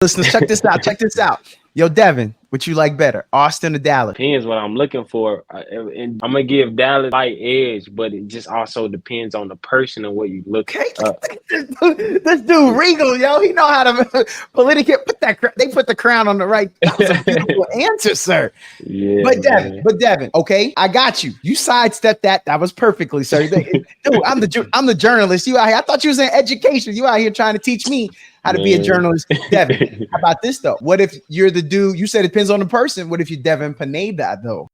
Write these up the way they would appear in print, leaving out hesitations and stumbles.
Listeners, check this out. Check this out. Yo, Devin, what you like better, Austin or Dallas? Depends what I'm looking for. And I'm gonna give Dallas light edge, but it just also depends on the person and what you look Okay, up. this dude Regal, yo, he know how to politically put that. They put the crown on the right. That was a beautiful answer, sir. Yeah, But Devin, okay, I got you. You sidestepped that. That was perfectly, sir. Dude, I'm the journalist. You out here? I thought you was in education. You out here trying to teach me how to be a journalist. Devin, how about this though? What if you're the dude? You said it depends on the person. What if you're Devin Pineda though?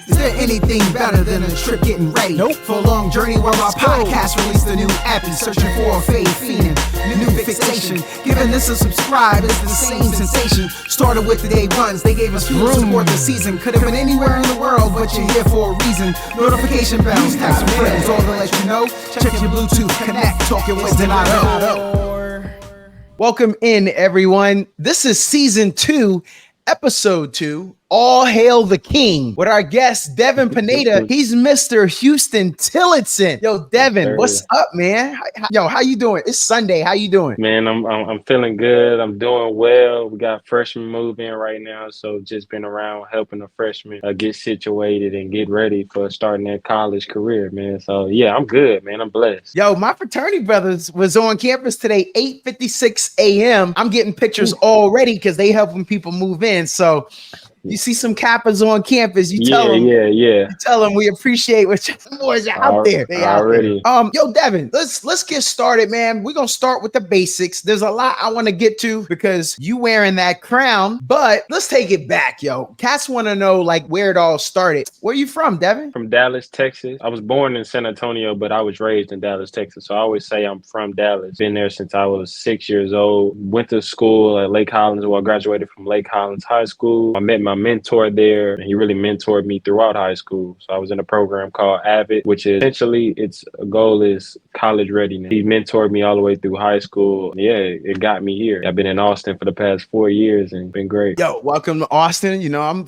Is there anything better than a trip getting ready? Nope. For a long journey where our podcast released a new epi, searching for a fade fiend, new fixation. Giving this a subscribe is the same sensation. Started with the day ones, they gave us fuel to support the season. Could have been anywhere in the world, but you're here for a reason. Notification bells, text some friends, all to let you know. Check your Bluetooth, connect, talking with Donato. Welcome in, everyone. This is season 2, episode 2. All hail the king. With our guest, Devin Pineda. He's Mister Huston-Tillotson. Yo, Devin, what's up, man? Yo, how you doing? It's Sunday. How you doing? Man, I'm feeling good. I'm doing well. We got freshmen moving right now, so just been around helping the freshmen get situated and get ready for starting their college career, man. So yeah, I'm good, man. I'm blessed. Yo, my fraternity brothers was on campus today, 8:56 a.m. I'm getting pictures already because they helping people move in. So you see some Kappas on campus, you tell them, you tell them we appreciate what your boys are out there. They already. Out there. Yo, Devin, let's get started, man. We're gonna start with the basics. There's a lot I want to get to because you wearing that crown, but let's take it back, yo. Cats want to know like where it all started. Where you from, Devin? From Dallas, Texas. I was born in San Antonio, but I was raised in Dallas, Texas. So I always say I'm from Dallas. Been there since I was 6 years old. Went to school at Lake Hollins. Well, I graduated from Lake Hollins High School. I met my mentor there, and he really mentored me throughout high school. So I was in a program called AVID, which is essentially its goal is college readiness. He mentored me all the way through high school. Yeah, it got me here. I've been in Austin for the past 4 years and been great. Yo, welcome to Austin. You know,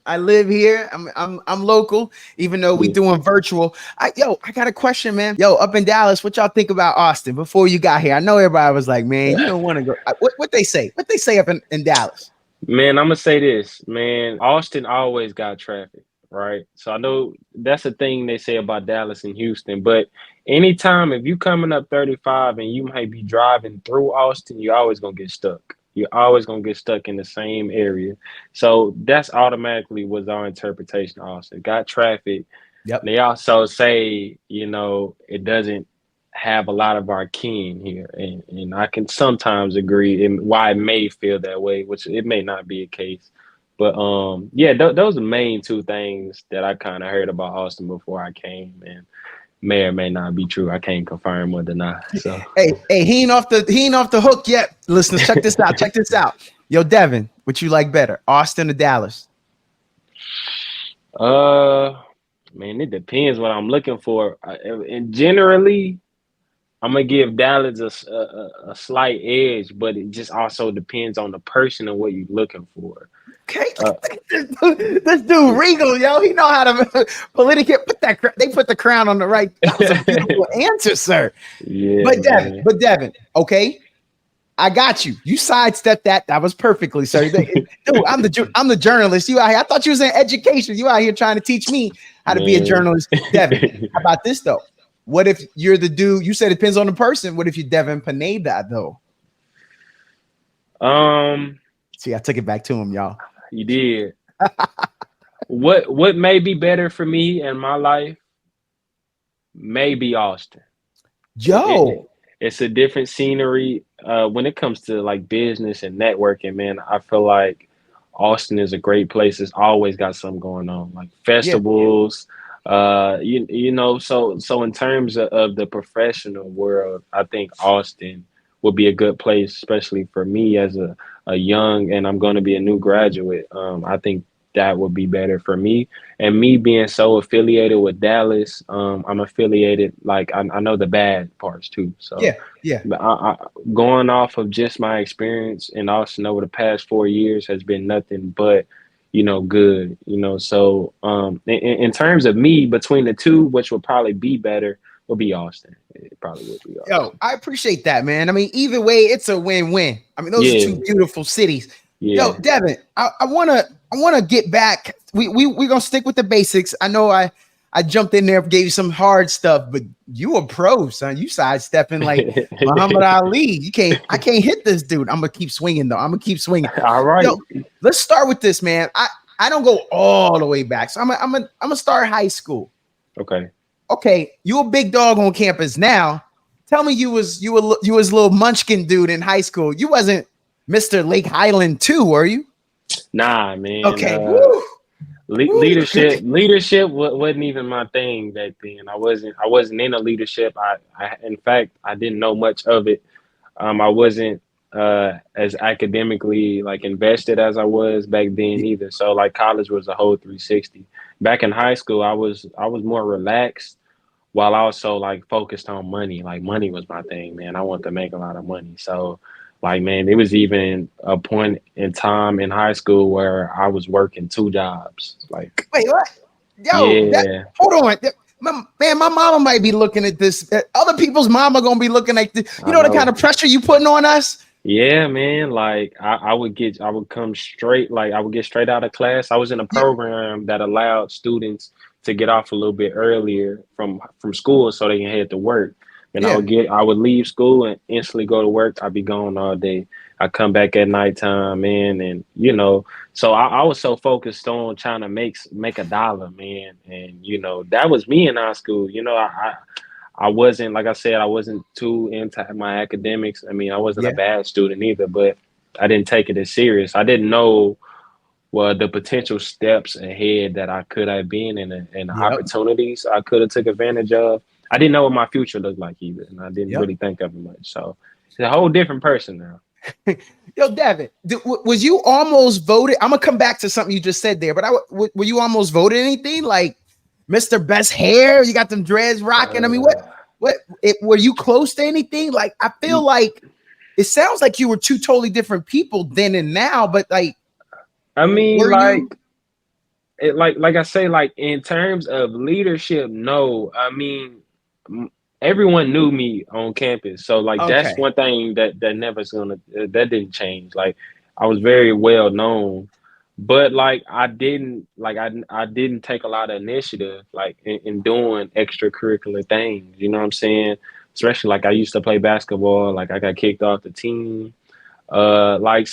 I live here. I'm local, even though we doing virtual. I got a question, man. Yo, up in Dallas, what y'all think about Austin before you got here? I know everybody was like, man, you don't want to go. What they say? What they say up in Dallas? Man, I'm gonna say this, man. Austin always got traffic, right? So I know that's a thing they say about Dallas and Houston, but anytime if you coming up 35 and you might be driving through Austin, you're always gonna get stuck. You're always gonna get stuck in the same area. So that's automatically was our interpretation of Austin. Got traffic. Yep. They also say, it doesn't have a lot of our kin here, and I can sometimes agree and why it may feel that way, which it may not be a case, but those are the main two things that I kind of heard about Austin before I came, and may or may not be true. I can't confirm or deny. So hey, he ain't off the hook yet. Listeners, check this out. Check this out. Yo, Devin, what you like better, Austin or Dallas? Man, it depends what I'm looking for, and generally I'm gonna give Dallas a slight edge, but it just also depends on the person and what you're looking for. Okay, this dude Regal, yo, he know how to politically put that. They put the crown on the right. That was a beautiful answer, sir. Yeah, but Devin, okay, I got you. You sidestepped that. That was perfectly, sir. Dude, I'm the journalist. You out here? I thought you was in education. You out here trying to teach me how to be a journalist, Devin. How about this though? What if you're the dude? You said it depends on the person. What if you're Devin Pineda though? See, I took it back to him, y'all. You did. What may be better for me in my life? Maybe Austin. Yo, it's a different scenery. When it comes to like business and networking, man, I feel like Austin is a great place. It's always got something going on, like festivals. So in terms of the professional world, I think Austin would be a good place, especially for me as a young, and I'm going to be a new graduate. I think that would be better for me. And me being so affiliated with Dallas, I'm affiliated, like I know the bad parts too. So I, going off of just my experience in Austin over the past 4 years has been nothing but, good, so in terms of me between the two, which would probably be better, would be Austin. It probably would be Austin. Yo, I appreciate that, man. I mean, either way, it's a win-win. I mean, those are two beautiful cities. Yo, Devin, I wanna get back. We're gonna stick with the basics. I know I jumped in there, gave you some hard stuff, but you a pro, son. You sidestepping like Muhammad Ali. I can't hit this dude. I'm gonna keep swinging though. I'm gonna keep swinging. All right. Yo, let's start with this, man. I don't go all the way back, so I'm gonna start high school. Okay, you a big dog on campus now. Tell me you was a little munchkin dude in high school. You wasn't Mr. Lake Highland too, were you? Nah, man. Okay. Leadership wasn't even my thing back then. I wasn't into leadership. I in fact I didn't know much of it. I wasn't as academically like invested as I was back then either. So like college was a whole 360. Back in high school, I was more relaxed while also like focused on money. Like money was my thing, man. I wanted to make a lot of money. So like, man, it was even a point in time in high school where I was working 2 jobs. Like, wait, what? Yo, hold on. Man, my mama might be looking at this. Other people's mama gonna be looking at this. You know the kind of pressure you putting on us? Yeah, man. Like I would get straight out of class. I was in a program that allowed students to get off a little bit earlier from school so they can head to work. And I would leave school and instantly go to work. I'd be gone all day. I come back at nighttime, man, and you know, so I was so focused on trying to make $1, man, and you know, that was me in high school. You know, I wasn't, like I said, I wasn't too into my academics. I mean, I wasn't a bad student either, but I didn't take it as serious. I didn't know the potential steps ahead that I could have been and the opportunities I could have took advantage of. I didn't know what my future looked like either, and I didn't really think of it much. So it's a whole different person now. Yo, Devin, was you almost voted? I'm gonna come back to something you just said there, but were you almost voted anything like Mr. Best Hair? You got them dreads rocking. I mean, were you close to anything? Like, I feel like it sounds like you were two totally different people then and now, but like, I mean, like I say, like in terms of leadership, no. I mean, everyone knew me on campus, so like that's one thing that didn't change. Like I was very well known, but like I didn't take a lot of initiative like in doing extracurricular things. You know what I'm saying? Especially like I used to play basketball. Like I got kicked off the team. Like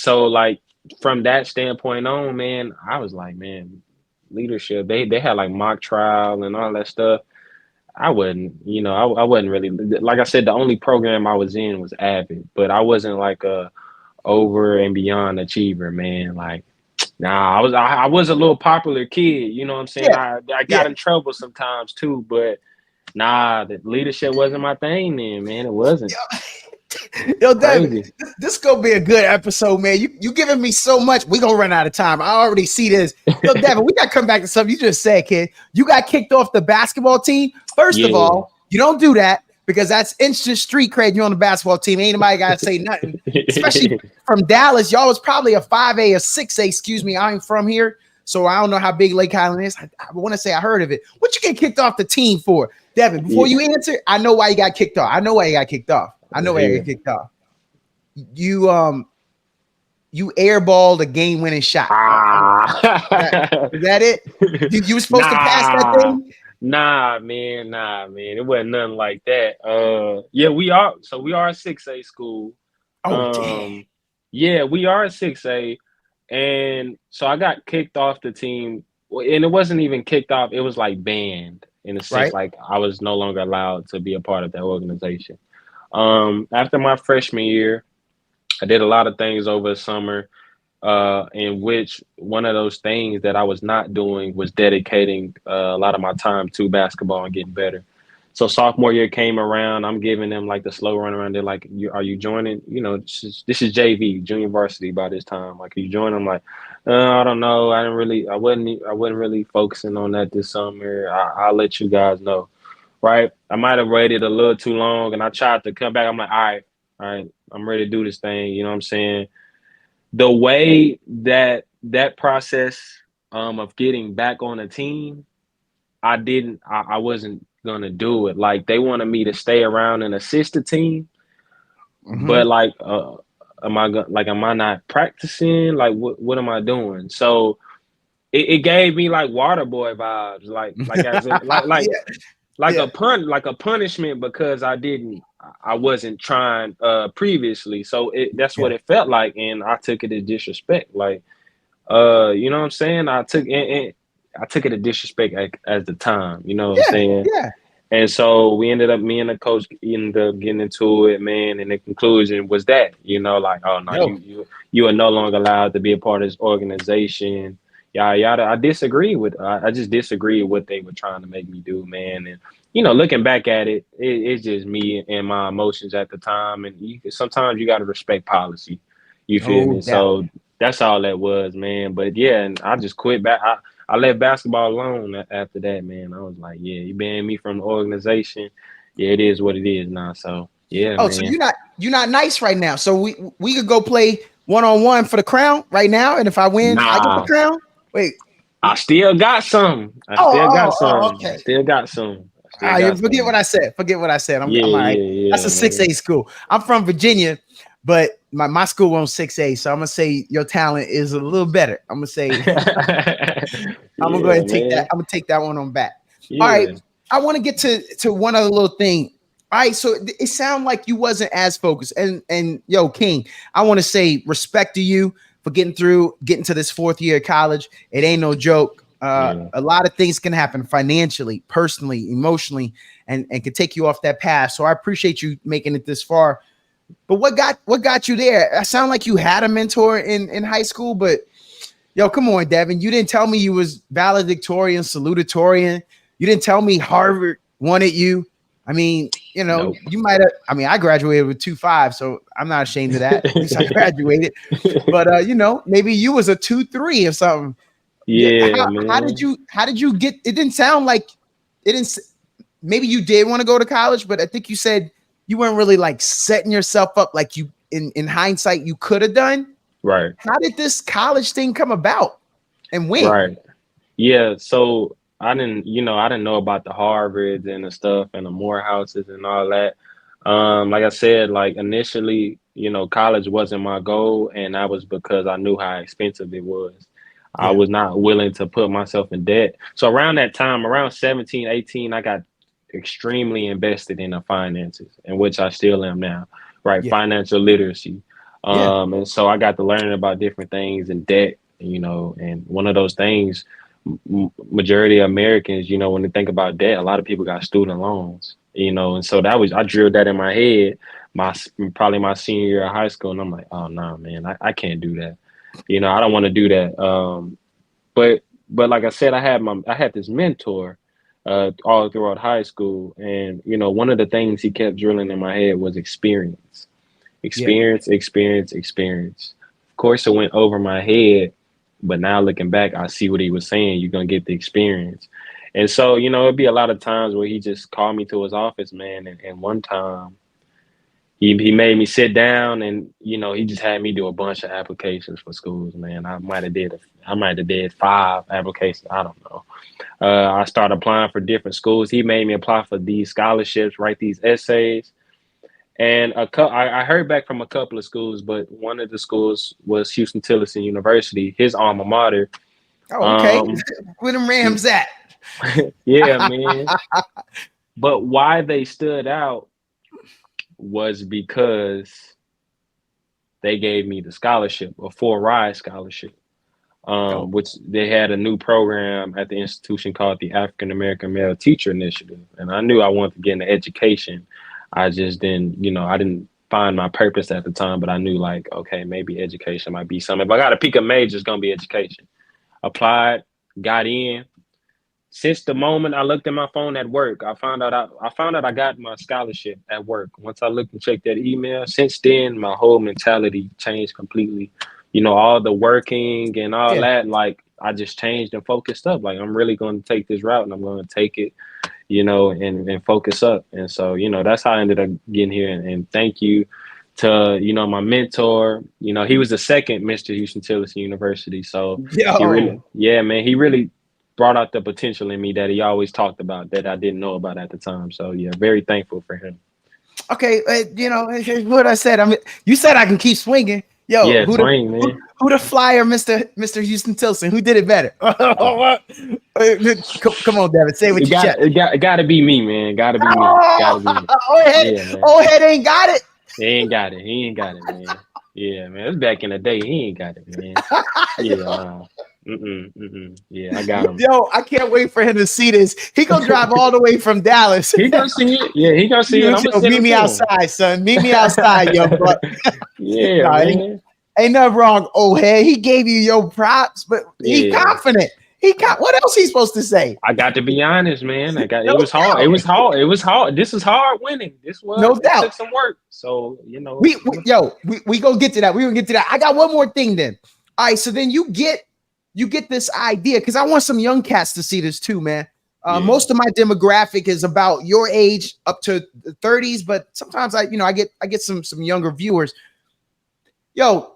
from that standpoint on, man, I was like, man, leadership. They had like mock trial and all that stuff. I wasn't, you know, I wasn't really, like I said, the only program I was in was Avid, but I wasn't like a over and beyond achiever, man. Like, nah, I was a little popular kid, you know what I'm saying? I got in trouble sometimes too, but nah, the leadership wasn't my thing then, man. It wasn't. Yo, Devin, this gonna be a good episode, man. You giving me so much. We gonna run out of time. I already see this. Yo, Devin, we gotta come back to something you just said, kid. You got kicked off the basketball team. First of all, you don't do that because that's instant street cred. You're on the basketball team. Ain't nobody gotta say nothing. Especially from Dallas, y'all was probably a 5A, a 6A. Excuse me, I ain't from here, so I don't know how big Lake Highland is. I want to say I heard of it. What you get kicked off the team for, Devin? Before you answer, I know why you got kicked off. I know why you got kicked off. You airballed a game-winning shot. Is that it? You were supposed to pass that thing? Nah, man. It wasn't nothing like that. Yeah, we are a 6A school. Damn. Yeah, we are a 6A. And so I got kicked off the team. And it wasn't even kicked off. It was like banned in a sense. Like I was no longer allowed to be a part of that organization. After my freshman year, I did a lot of things over the summer, in which one of those things that I was not doing was dedicating a lot of my time to basketball and getting better. So sophomore year came around, I'm giving them like the slow run around. They're like, are you joining? You know, this is JV, junior varsity by this time. Like, are you joining? I'm like, I don't know. I wasn't really focusing on that this summer. I'll let you guys know. Right. I might have waited a little too long and I tried to come back. I'm like, all right, I'm ready to do this thing. You know what I'm saying? The way that process of getting back on a team, I wasn't gonna do it. Like they wanted me to stay around and assist the team, Mm-hmm. but like, am I not practicing? Like, what am I doing? So it gave me like water boy vibes, like as a, Yeah. like a punishment because I wasn't trying previously. So that's Yeah. what it felt like, and I took it as disrespect. Like, you know what I'm saying? I took it as disrespect as the time. You know what I'm Yeah. saying? Yeah. And so me and the coach ended up getting into it, man. And the conclusion was that, like, oh no, Yo. you are no longer allowed to be a part of this organization. Yada yada. I just disagree with what they were trying to make me do, man. And looking back at it, it's just me and my emotions at the time. And sometimes you got to respect policy. You feel No me? doubt. So that's all that was, man. But yeah, and I just quit back. I left basketball alone after that, man. I was like, yeah, you banned me from the organization. Yeah, it is what it is now. So yeah, Oh, so man. you're not nice right now. So we could go play 1-on-1 for the crown right now, and if I win, I get the Nah, crown. Wait. I still got some. I still got some. I Okay. still got some. I still You got forget what some. I said. Forget what I said. I'm Yeah, all right. yeah, That's a yeah, man. 6A school. I'm from Virginia, but my school won't 6A. So I'm gonna say your talent is a little better. I'm gonna say I'm gonna go ahead Yeah, and take that. man. I'm gonna take that one on back. All right. Yeah. I want to get to one other little thing. All right. So it sounded like you wasn't as focused. And yo, King, I want to say respect to you for getting to this 4th year of college. It ain't no joke. Yeah. A lot of things can happen financially, personally, emotionally, and can take you off that path. So I appreciate you making it this far. But what got you there? I sound like you had a mentor in high school, but yo, come on, Devin. You didn't tell me you was valedictorian, salutatorian. You didn't tell me Harvard wanted you. I mean, Nope. you might have. I mean, I graduated with 2.5, so I'm not ashamed of that. At least I graduated. But maybe you was a 2.3 or something. Yeah, How man. did you get? It didn't sound like it didn't. Maybe you did want to go to college, but I think you said you weren't really like setting yourself up like you in hindsight you could have done. Right. How did this college thing come about, and when? Right. Yeah. So I didn't know about the Harvards and the stuff and the Morehouses and all that. Like I said, like initially, college wasn't my goal, and that was because I knew how expensive it was. I Yeah. was not willing to put myself in debt. So around that time, around 17, 18, I got extremely invested in the finances, in which I still am now, right? Yeah. Financial literacy. Yeah. And so I got to learn about different things in debt, and one of those things, majority of Americans, when they think about debt, a lot of people got student loans, and so I drilled that in my head, probably my senior year of high school. And I'm like, oh no, man, I can't do that. I don't want to do that. But like I said, I had this mentor all throughout high school, and one of the things he kept drilling in my head was experience, Yeah. experience, experience, experience. Of course, it went over my head, but now looking back, I see what he was saying. You're gonna get the experience, and so it'd be a lot of times where he just called me to his office, man, and one time. He made me sit down, and he just had me do a bunch of applications for schools, man. I might have did 5 applications. I don't know. I started applying for different schools. He made me apply for these scholarships, write these essays, and I heard back from a couple of schools, but one of the schools was Huston-Tillotson University, his alma mater. Oh, okay. Um, Where them Rams at? yeah, man. But why they stood out was because they gave me the scholarship, a full ride scholarship, Oh, which they had a new program at the institution called the African American Male Teacher Initiative. And I knew I wanted to get into education. I just I didn't find my purpose at the time, but I knew like, okay, maybe education might be something. If I got to pick a major, it's going to be education. Applied, got in. Since the moment I looked at my phone at work, I found out I got my scholarship at work. Once I looked and checked that email, since then my whole mentality changed completely. All the working and all yeah. that, like I just changed and focused up. Like I'm really going to take this route, and I'm going to take it, and focus up. And so, that's how I ended up getting here. And thank you to, my mentor. He was the second Mister Huston-Tillotson University. So he Yo. really, yeah, man, he really brought out the potential in me that he always talked about that I didn't know about at the time. So yeah, very thankful for him. Okay, you know what I said. I mean, you said I can keep swinging. Yo, Yeah, swing, man. Who the flyer, Mister Huston-Tillotson? Who did it better? Come on, Devin, say what you check. It got to be me, man. Got to be me. Got to be me. Yeah, man. Old head ain't got it. He ain't got it. He ain't got it, man. Yeah, man. It's back in the day. He ain't got it, man. Yeah. Yeah, I got him. Yo, I can't wait for him to see this. He gonna drive all the way from Dallas. He gonna see it. Yeah, he gonna see it. I'm gonna meet me outside, son. Meet me outside, yo. But yeah, no, man. Ain't nothing wrong, old head. He gave you your props, but he confident. What else he supposed to say? I got to be honest, man. It was hard. It was hard. This is hard winning. This was no doubt. Took some work. So you know, we gonna get to that. We gonna get to that. I got one more thing then. All right, so then you get this idea because I want some young cats to see this too, man. Most of my demographic is about your age up to the 30s, but sometimes I get some younger viewers. Yo,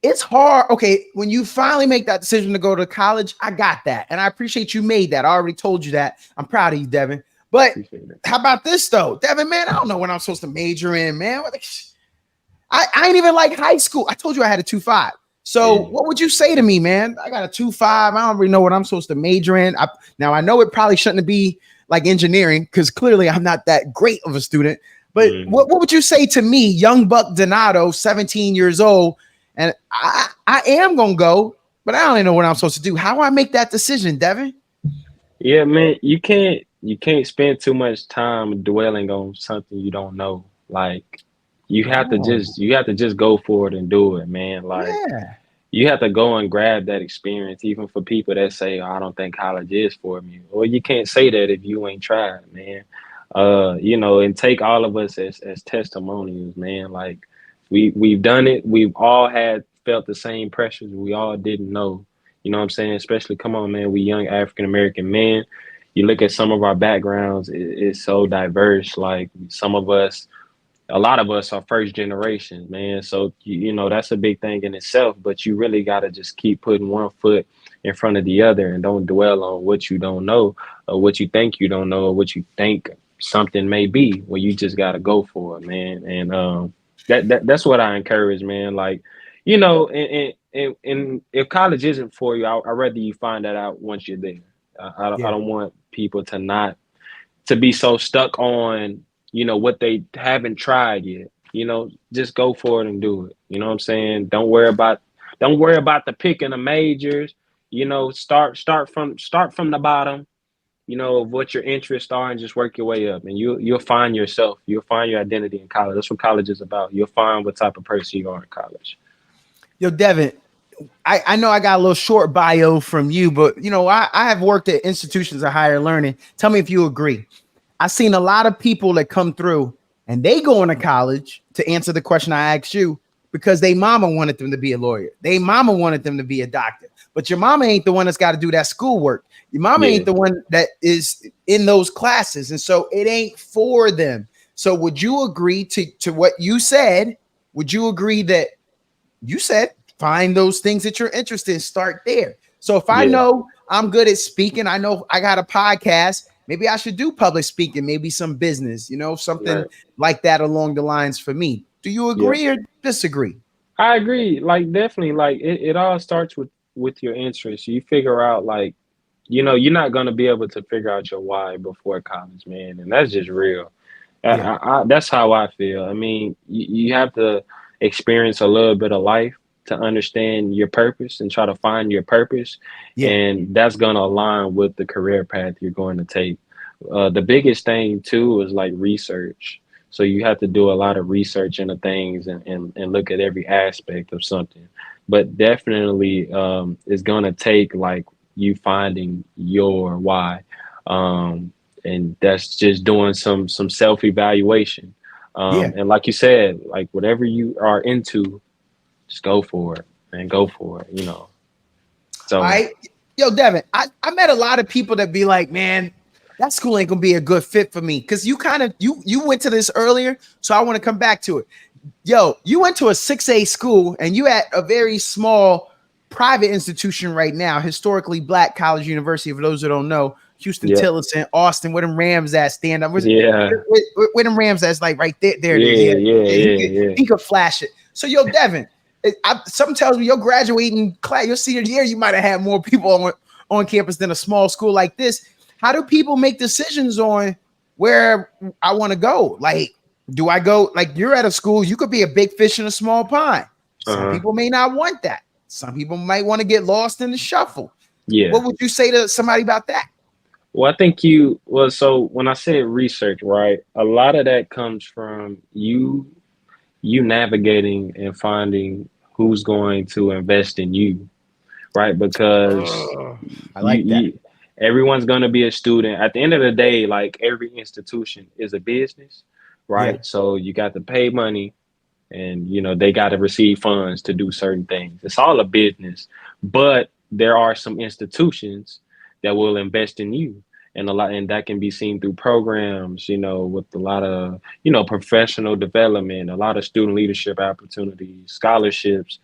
it's hard. Okay, when you finally make that decision to go to college, I got that, and I appreciate you made that. I already told you that. I'm proud of you, Devin. But how about this though, Devin? Man, I don't know what I'm supposed to major in, man. I ain't even like high school. I told you I had a 2.5. So what would you say to me, man? I got a 2.5. I don't really know what I'm supposed to major in. Now I know it probably shouldn't be like engineering because clearly I'm not that great of a student. But what would you say to me, young Buck Donato, 17 years old, and I am gonna go, but I don't even know what I'm supposed to do. How do I make that decision, Devin? Yeah, man, you can't spend too much time dwelling on something you don't know. Like you have to just go for it and do it, man. Like you have to go and grab that experience, even for people that say, oh, I don't think college is for me. Well, you can't say that if you ain't tried, man. And take all of us as testimonials, man. Like we've done it. We've all felt the same pressures. We all didn't know. You know what I'm saying? Especially, come on, man, we young African-American men. You look at some of our backgrounds, it's so diverse. Like a lot of us are first generation, man. So, that's a big thing in itself, but you really got to just keep putting one foot in front of the other and don't dwell on what you don't know or what you think you don't know or what you think something may be. Well, you just got to go for it, man. And that's what I encourage, man. Like, and if college isn't for you, I'd rather you find that out once you're there. I don't want people to be so stuck on, what they haven't tried yet. Just go for it and do it. You know what I'm saying? Don't worry about the picking the majors. Start from the bottom, of what your interests are and just work your way up. And you'll find yourself. You'll find your identity in college. That's what college is about. You'll find what type of person you are in college. Yo, Devin, I know I got a little short bio from you, but I have worked at institutions of higher learning. Tell me if you agree. I've seen a lot of people that come through and they go into college to answer the question I asked you because they mama wanted them to be a lawyer. They mama wanted them to be a doctor, but your mama ain't the one that's got to do that schoolwork. Your mama ain't the one that is in those classes. And so it ain't for them. So would you agree to what you said? Would you agree that you said, find those things that you're interested in, start there. So if I know I'm good at speaking, I know I got a podcast, maybe I should do public speaking, maybe some business, something like that along the lines for me. Do you agree or disagree? I agree. Like, definitely, like it all starts with your interests. You figure out, like, you're not going to be able to figure out your why before college, man. And that's just real. That's how I feel. I mean, you have to experience a little bit of life to understand your purpose and try to find your purpose. And that's going to align with the career path you're going to take. The biggest thing too is like research. So you have to do a lot of research into things and look at every aspect of something, but definitely it's going to take like you finding your why. And that's just doing some self-evaluation. And like you said, like whatever you are into, just go for it and go for it, So, yo, Devin, I met a lot of people that be like, man, that school ain't gonna be a good fit for me. Cause you went to this earlier, so I want to come back to it. Yo, you went to a 6A school and you at a very small private institution right now, historically black college university. For those who don't know, Huston-Tillotson, Austin, where them Rams at stand up. Where them Rams that's like right there. There it is. He could flash it. So yo, Devin, something tells me your graduating class, your senior year, you might have had more people on campus than a small school like this. How do people make decisions on where I want to go? Like, do I go, like you're at a school, you could be a big fish in a small pond. Some people may not want that. Some people might want to get lost in the shuffle. Yeah. What would you say to somebody about that? Well, I think so when I said research, right, a lot of that comes from you navigating and finding who's going to invest in you, right? Because I like that. Everyone's going to be a student. At the end of the day, like every institution is a business, right? Yeah. So you got to pay money and, they got to receive funds to do certain things. It's all a business, but there are some institutions that will invest in you. And that can be seen through programs, with a lot of, professional development, a lot of student leadership opportunities, scholarships,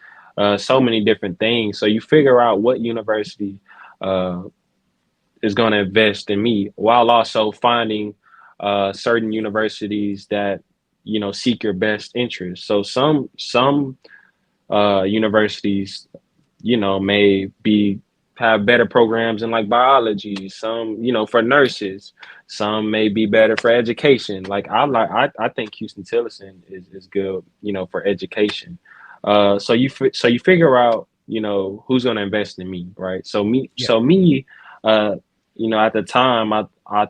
so many different things. So you figure out what university is going to invest in me, while also finding certain universities that, seek your best interest. So some universities, may have better programs in like biology, some, for nurses, some may be better for education. Like I think Huston-Tillotson is good, for education. So you figure out, who's going to invest in me. Right. So me, at the time I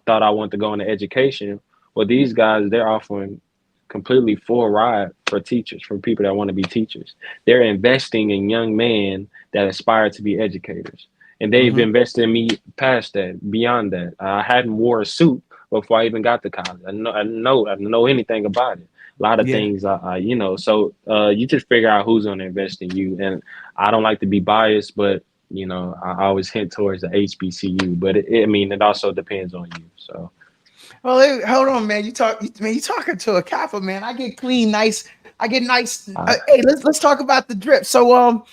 thought I wanted to go into education. Well, these guys, they're offering completely full ride for teachers, for people that want to be teachers. They're investing in young men that aspire to be educators. And they've invested in me past that, beyond that. I hadn't wore a suit before I even got to college. I know anything about it. A lot of things, so you just figure out who's going to invest in you. And I don't like to be biased, but, I always hint towards the HBCU. But it also depends on you. So. Well, hey, hold on, man. You talking to a Kappa, man. I get clean, nice. I get nice. Hey, let's talk about the drip. So,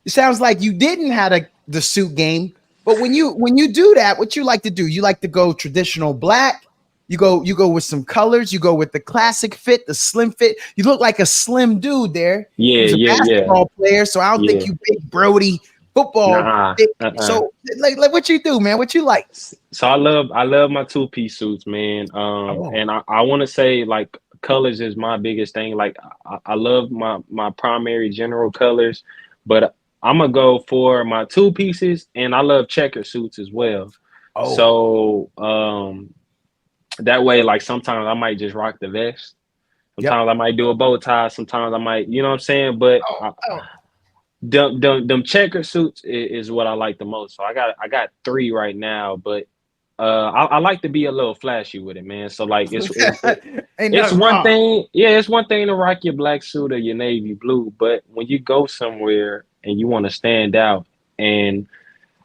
it sounds like you didn't have the suit game, but when you do that, what you like to do? You like to go traditional black. You go with some colors. You go with the classic fit, the slim fit. You look like a slim dude there. Yeah, basketball player. So I don't think you big Brody football. So like what you do, man? What you like? So I love my 2-piece suits, man. And I want to say like colors is my biggest thing. Like I love my primary general colors, but I'm gonna go for my 2 pieces, and I love checker suits as well. So that way, like sometimes I might just rock the vest. Sometimes I might do a bow tie. Sometimes I might, you know what I'm saying? But them checker suits is what I like the most. So I got 3 right now, but I like to be a little flashy with it, man. So like it's one thing. Yeah, it's one thing to rock your black suit or your navy blue, but when you go somewhere and you want to stand out, and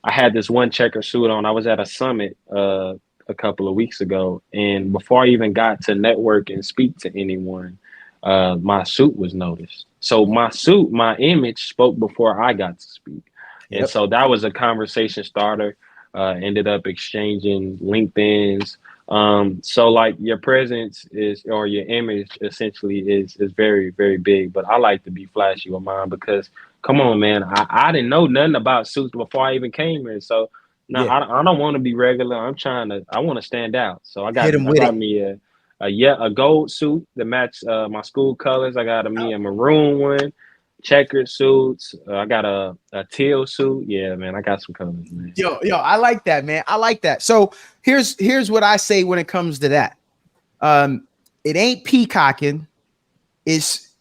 I had this one checker suit on. I was at a summit a couple of weeks ago, and before I even got to network and speak to anyone, my suit was noticed. So my image spoke before I got to speak. And so that was a conversation starter. Ended up exchanging LinkedIn's. So like your presence or your image essentially is very, very big. But I like to be flashy with mine because come on, man, I didn't know nothing about suits before I even came here. So I don't want to be regular. I want to stand out. So I got me a gold suit that matched my school colors. I got me a maroon one, checkered suits. I got a teal suit. Yeah, man, I got some colors, man. Yo, I like that, man. I like that. So here's what I say when it comes to that. It ain't peacocking. It's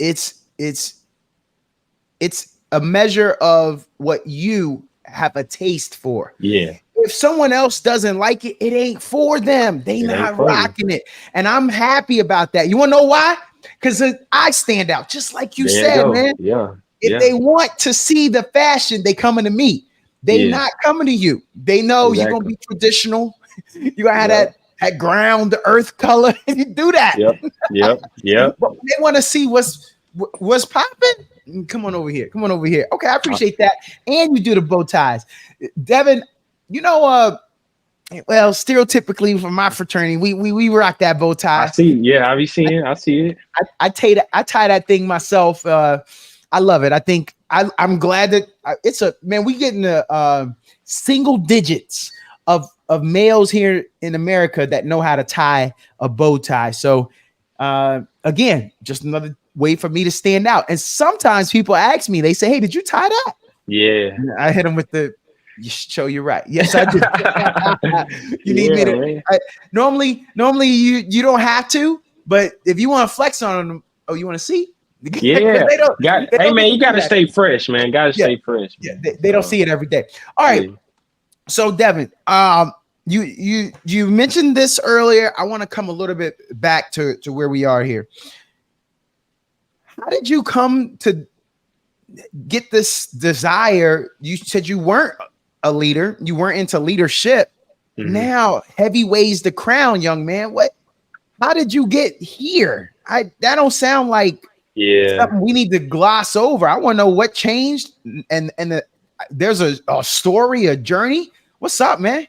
a measure of what you have a taste for. Yeah. If someone else doesn't like it, it ain't for them. They not rocking it. And I'm happy about that. You want to know why? Because I stand out, just like you said, man. Yeah. If they want to see the fashion, they coming to me. They not coming to you. They know you're going to be traditional. You got to have that ground earth color. You do that. Yep. But they want to see what's popping. Come on over here. Come on over here. Okay, I appreciate that. And you do the bow ties. Devin, you know, well, stereotypically from my fraternity, we rock that bow tie. I see. Yeah, I see it. I tie that thing myself. I love it. I think I'm glad that it's a man. We get in the single digits of males here in America that know how to tie a bow tie. So again, just another way for me to stand out. And sometimes people ask me, they say, "Hey, did you tie that?" Yeah. And I hit them with the. You show you're right. Yes, I did. You need me to. Normally you don't have to, but if you want to flex on them, oh, you want to see? Yeah. Hey man, you gotta stay fresh, man. Stay fresh. Yeah, they don't see it every day. All right. Yeah. So Devin, you mentioned this earlier. I want to come a little bit back to where we are here. How did you come to get this desire? You said you weren't a leader, you weren't into leadership. Mm-hmm. Now heavy weighs the crown, young man. How did you get here? That don't sound like something we need to gloss over. I want to know what changed, and there's a story, a journey. What's up, man?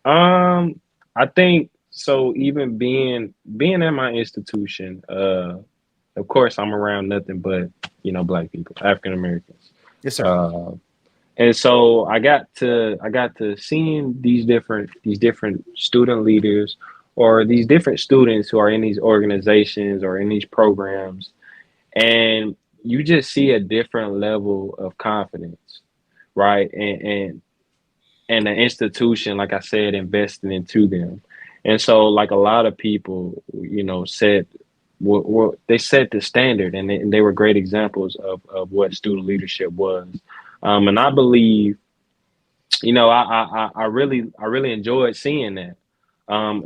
I think so. Even being at my institution, of course, I'm around nothing but Black people, African Americans. Yes, sir. And so I got to seeing these different student leaders or these different students who are in these organizations or in these programs, and you just see a different level of confidence, right? And the institution, like I said, investing into them. And so like a lot of people, said they set the standard, and they were great examples of what student leadership was. And I believe, I really enjoyed seeing that,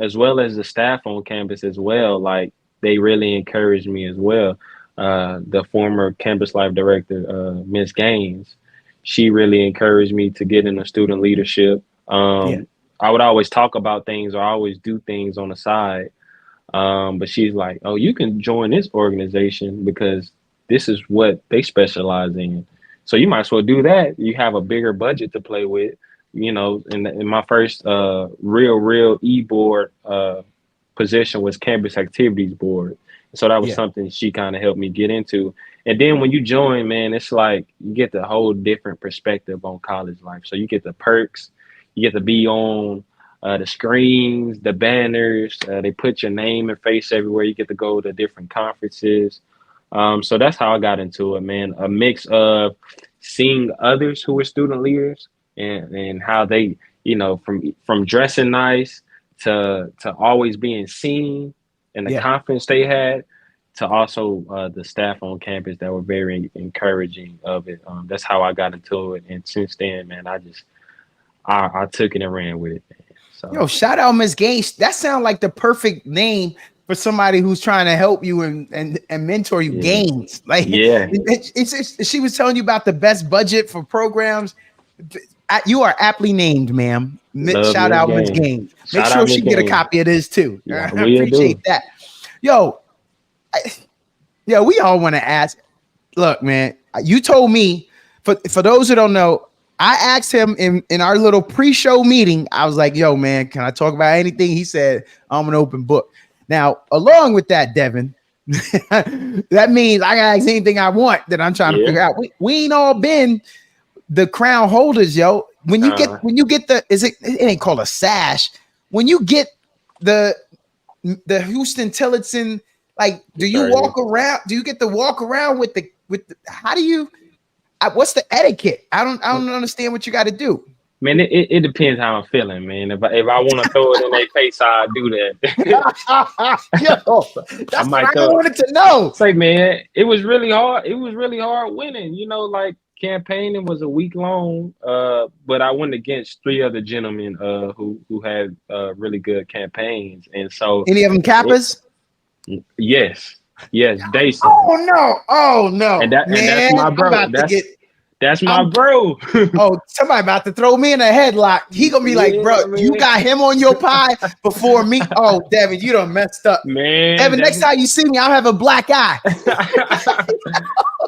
as well as the staff on campus as well. Like they really encouraged me as well. The former campus life director, Ms. Gaines, she really encouraged me to get into student leadership. I would always talk about things or always do things on the side. But she's like, "Oh, you can join this organization because this is what they specialize in. So you might as well do that. You have a bigger budget to play with." In my first real e-board position was campus activities board. So that was something she kind of helped me get into. And then when you join, man, it's like you get the whole different perspective on college life. So you get the perks, you get to be on the screens, the banners, they put your name and face everywhere. You get to go to different conferences. So that's how I got into it, man. A mix of seeing others who were student leaders and how they, from dressing nice to always being seen and the confidence they had, to also the staff on campus that were very encouraging of it. That's how I got into it. And since then, man, I took it and ran with it, man. So. Yo, shout out Ms. Gaines. That sounds like the perfect name for somebody who's trying to help you and mentor you. Gaines. Like, she was telling you about the best budget for programs. You are aptly named, ma'am. Shout out Ms. Gaines. Make sure she get a copy of this too. I appreciate that. Yo, we all want to ask. Look, man, you told me, for those who don't know, I asked him in our little pre-show meeting, I was like, "Yo, man, can I talk about anything?" He said, "I'm an open book." Now, along with that, Devin, that means I can ask anything I want that I'm trying to figure out. We ain't all been the crown holders, yo. When you get the, it ain't called a sash. When you get the Huston-Tillotson, like, do you walk around? Do you get to walk around with the? How do you? What's the etiquette? I don't understand what you got to do. Man, it depends how I'm feeling, man. If I want to throw it in their face, I'll do that. Yo, that's what I wanted to know. Say, man, it was really hard. It was really hard winning. Like campaigning was a week long, but I went against 3 other gentlemen who had really good campaigns, and so any of them Kappas? Yes, Dason. Oh no! And that's my brother. That's my bro. Oh, somebody about to throw me in a headlock. He gonna be like, bro, you got him on your pie before me. Oh, Devin, you done messed up. Man, Devin, next time you see me, I'll have a black eye.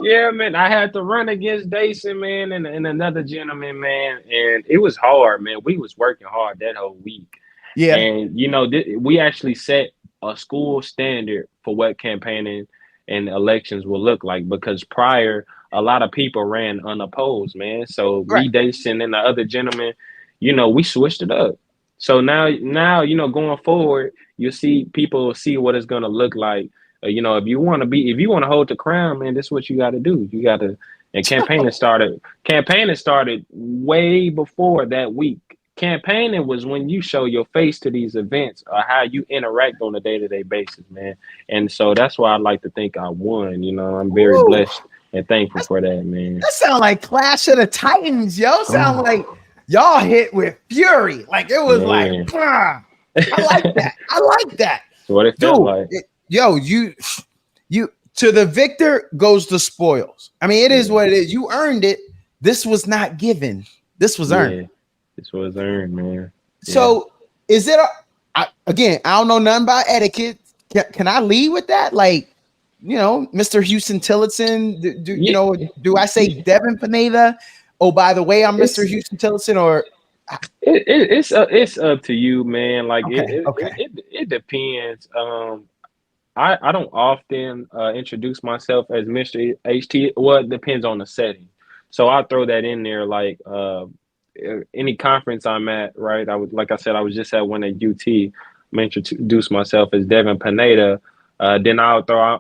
Yeah, man. I had to run against Dason, man, and another gentleman, man. And it was hard, man. We was working hard that whole week. Yeah. And, you know, we actually set a school standard for what campaigning and elections will look like, because prior, a lot of people ran unopposed, man. So me, Dason, and the other gentleman, you know, we switched it up. So now, you know, going forward, you see people see what it's going to look like. You know, if you want to hold the crown, man, this is what you got to do. You got to, and campaigning started way before that week. Campaigning was when you show your face to these events, or how you interact on a day-to-day basis, man. And so that's why I like to think I won. You know, I'm very blessed and thankful for that, man. That sound like Clash of the Titans, yo. Sound like y'all hit with fury. Like it was like, bah. I like that. I like that. That's what it felt like. Yo, you to the victor goes the spoils. I mean, it is what it is. You earned it. This was not given. This was earned. This was earned, man. So is it again, I don't know nothing about etiquette. Can I lead with that? Like, you know, Mister Huston-Tillotson, you know, do I say Devin Pineda? Oh, by the way, I'm Mister Huston-Tillotson, or it's up to you, man. Like it depends. I don't often introduce myself as Mr. HT. Well, it depends on the setting. So I'll throw that in there. Like any conference I'm at, right? Like I said, I was just at one at UT. I'm introduce myself as Devin Pineda. Then I'll throw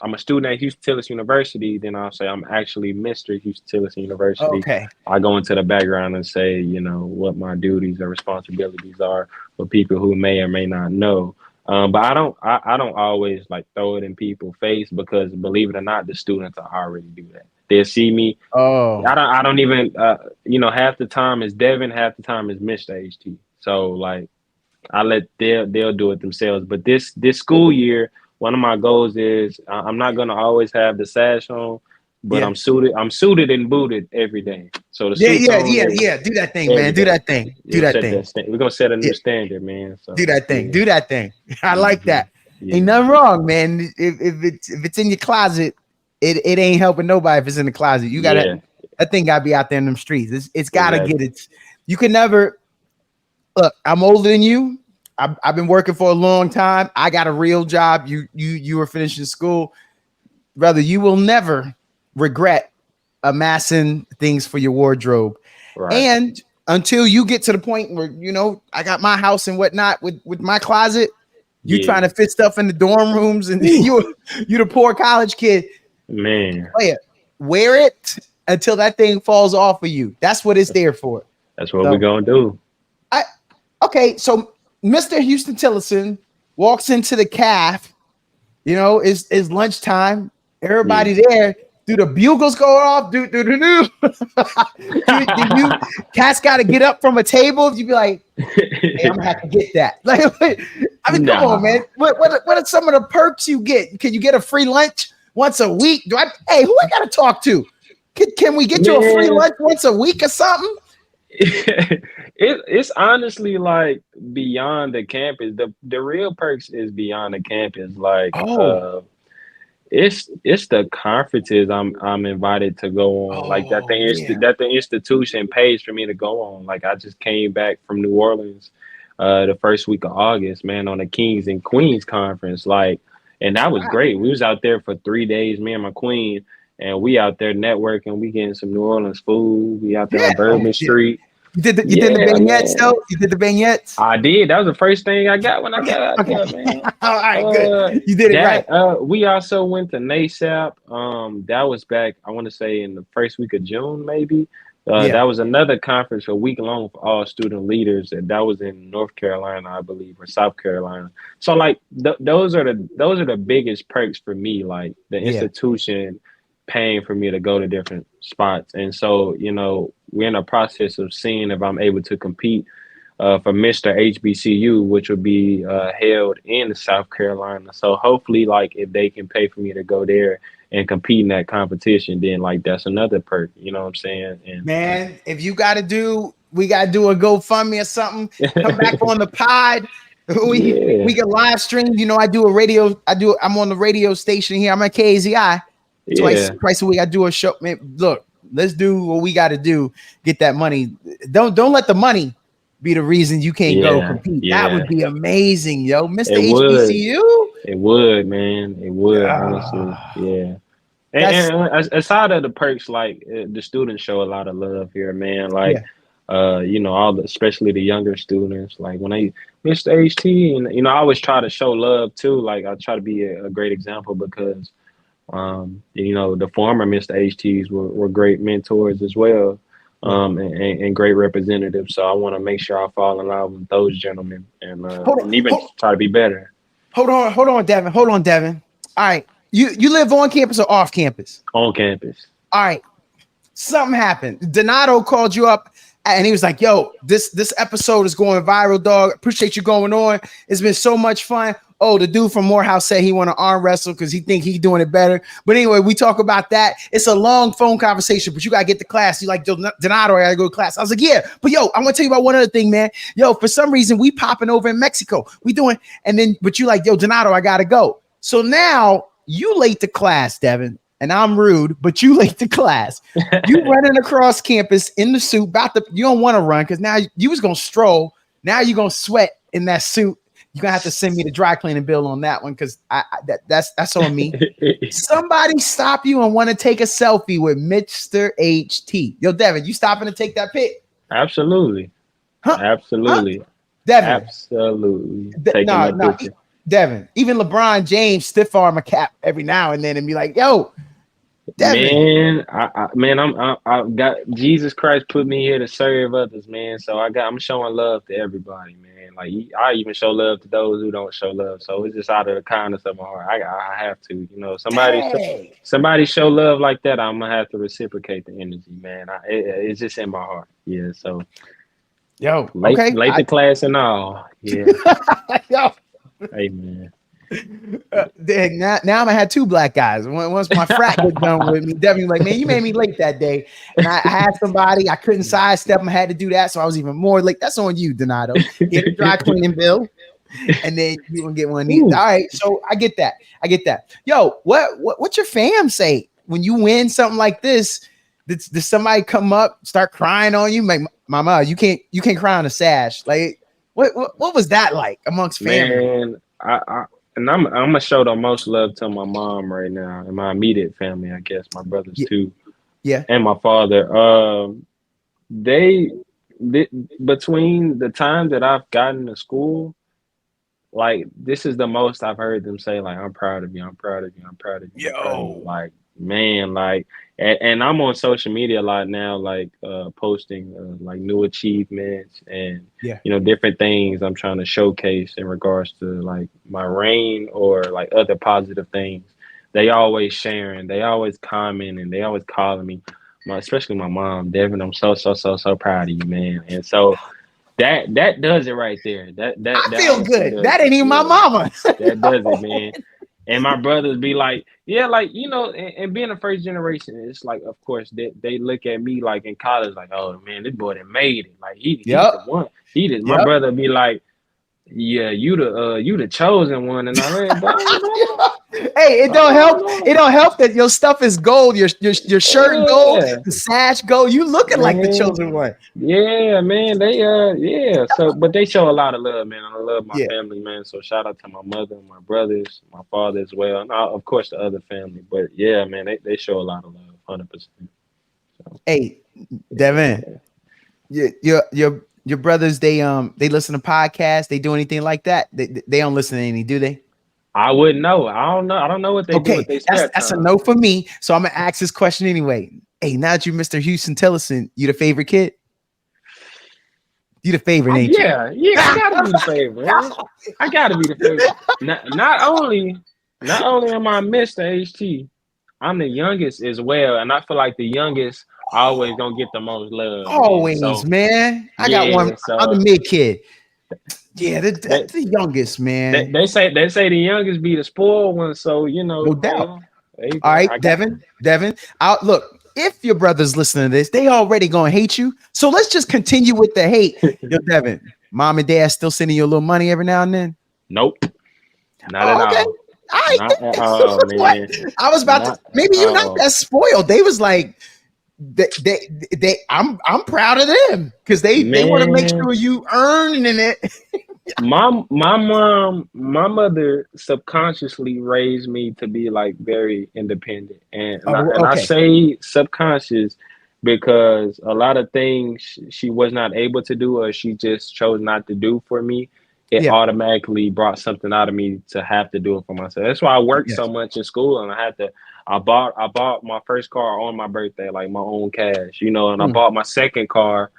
I'm a student at Huston-Tillotson University. Then I'll say I'm actually Mister Huston-Tillotson University. Okay. I go into the background and say, you know, what my duties or responsibilities are for people who may or may not know. But I don't always like throw it in people's face, because believe it or not, the students already do that. They'll see me. Oh, I don't even you know, half the time is Devin, half the time is Mr. HT. So like they'll do it themselves. But this school year, one of my goals is I'm not gonna always have the sash on, but I'm suited and booted every day. So the do that thing, man. Do that thing. Do that thing. We're gonna set a new standard, man. So do that thing. Do that thing. I like that. Ain't nothing wrong, man. If it's in your closet, it ain't helping nobody if it's in the closet. You gotta that thing gotta be out there in them streets. It's gotta get it. You can never look. I'm older than you. I've been working for a long time. I got a real job. You were finishing school. Brother, you will never regret amassing things for your wardrobe. Right. And until you get to the point where, you know, I got my house and whatnot with my closet, you trying to fit stuff in the dorm rooms, and you the poor college kid. Man. Wear it until that thing falls off of you. That's what it's there for. That's what we're gonna do. Okay, so Mister Huston-Tillotson walks into the caf, you know, it's lunchtime. Everybody there. Do the bugles go off? Do you cats got to get up from a table? You be like, hey, I'm gonna have to get that. Like, I mean, come on, man. What are some of the perks you get? Can you get a free lunch once a week? Who I got to talk to? Can we get you a free lunch once a week or something? It's honestly like beyond the campus. The real perks is beyond the campus. Like, it's the conferences I'm invited to go on, like that the institution pays for me to go on. Like I just came back from New Orleans the first week of August, man, on the Kings and Queens conference. Like, and that was great. We was out there for 3 days, me and my queen, and we out there networking. We getting some New Orleans food. We out there on Bourbon Street. You did the beignets, though? You did the beignets? I did. That was the first thing I got when I got out there, man. All right, good. You did it right. We also went to NASAP. That was back, I want to say, in the first week of June, maybe. That was another conference a week long for all student leaders, and that was in North Carolina, I believe, or South Carolina. So, like, those are the biggest perks for me. Like the institution paying for me to go to different spots, and so, you know, we're in a process of seeing if I'm able to compete for Mr. HBCU, which will be held in South Carolina. So hopefully, like, if they can pay for me to go there and compete in that competition, then like that's another perk. You know what I'm saying? And Man, if you got to do, we got to do a GoFundMe or something. Come back on the pod. We can live stream. You know, I do a radio. I'm on the radio station here. I'm at KZI. Twice a week. I do a show. Man, look, let's do what we got to do. Get that money. Don't let the money be the reason you can't go compete. That would be amazing, yo. Mr. HBCU. It would, man. It would, honestly. Yeah. And aside of the perks, like the students show a lot of love here, man. Like, you know, especially the younger students. Like when Mr. HT, and you know, I always try to show love too. Like I try to be a great example because, you know, the former Mr. HTs were great mentors as well, and great representatives. So I want to make sure I fall in love with those gentlemen and even try to be better. Hold on, Devin. All right. You live on campus or off campus? On campus. All right. Something happened. Donato called you up and he was like, yo, this episode is going viral, dog. Appreciate you going on. It's been so much fun. Oh, the dude from Morehouse said he want to arm wrestle because he think he's doing it better. But anyway, we talk about that. It's a long phone conversation, but you got to get to class. You like, Donato, I got to go to class. I was like, yeah. But yo, I want to tell you about one other thing, man. Yo, for some reason, we popping over in Mexico. But you like, yo, Donato, I got to go. So now, you late to class, Devin, and I'm rude, but you late to class. You running across campus in the suit, you don't want to run because now you was gonna stroll. Now you're gonna sweat in that suit. You're gonna have to send me the dry cleaning bill on that one because that's on me. Somebody stop you and want to take a selfie with Mr. HT. Yo, Devin, you stopping to take that pic? Absolutely. Absolutely. Huh? Devin. Absolutely. Taking that picture. Devin, even LeBron James stiff arm a cap every now and then and be like, "Yo, Devin." Man, I got Jesus Christ put me here to serve others, man. So I'm showing love to everybody, man. Like I even show love to those who don't show love. So it's just out of the kindness of my heart. I have to, you know, somebody show love like that. I'm gonna have to reciprocate the energy, man. It's just in my heart. Yeah. So, yo, late to class and all. Yeah. Yo. Hey man. Now I'm gonna have two black guys. Once my frat get done with me, Devin like, man, you made me late that day, and I had somebody I couldn't sidestep them. I had to do that, so I was even more late. That's on you, Donato. Get a dry cleaning bill, and then you gonna get one of these. All right, so I get that. Yo, what your fam say when you win something like this? Did somebody come up, start crying on you? Like, mama, you can't cry on a sash. Like, what was that like amongst family? Man, I'm gonna show the most love to my mom right now and my immediate family, I guess, my brothers too. Yeah. And my father. They between the time that I've gotten to school, like this is the most I've heard them say, like, I'm proud of you, I'm proud of you, I'm proud of you. Yo. Like, man, like, and I'm on social media a lot now, like posting like new achievements and you know, different things I'm trying to showcase in regards to like my reign or like other positive things. They always sharing, they always commenting, they always calling me. Especially my mom, Devin, I'm so proud of you, man. And so that does it right there. I feel good. That ain't even my mama. That does it, man. And my brothers be like, yeah, like, you know, and being a first generation, it's like, of course, they look at me like in college, like, oh man, this boy that made it. Like he the one. My brother be like, yeah, you the chosen one. And I read, hey, it don't help. It don't help that your stuff is gold. Your shirt gold, the sash gold. You looking like the chosen one. Yeah, man. They So, but they show a lot of love, man. I love my family, man. So shout out to my mother, my brothers, my father as well, and of course the other family. But yeah, man, they show a lot of love, 100%. So, hey, Devin, your brothers, they listen to podcasts. They do anything like that? They don't listen to any, do they? I wouldn't know. I don't know what they do. Okay, that's a no for me. So I'm gonna ask this question anyway. Hey, now that you're Mister Huston-Tillotson, you the favorite kid? You the favorite, ain't you? Yeah, I gotta be the favorite. I gotta be the favorite. Not only am I Mr. HT, I'm the youngest as well, and I feel like the youngest always gonna get the most love. Always, man. I got one. I'm the mid kid. Yeah, that's the youngest, man. They say the youngest be the spoiled one, so you know. No doubt. There you All go. right, I got Devin. Out. Look, if your brother's listening to this, they already gonna hate you. So let's just continue with the hate. Yo, Devin, mom and dad still sending you a little money every now and then. nope, not at Oh, okay. all. All right. Not at all, What? man. I was about to. Not Maybe at you're not all. that spoiled. They was like, I'm proud of them because they want to make Man, sure you earning it. my mother subconsciously raised me to be like very independent, Oh, and I okay. say subconscious because a lot of things she was not able to do or she just chose not to do for me. It Yeah. automatically brought something out of me to have to do it for myself. That's why I worked so Yes. much in school, and I had to. I bought my first car on my birthday, like my own cash, and I Mm. bought my second car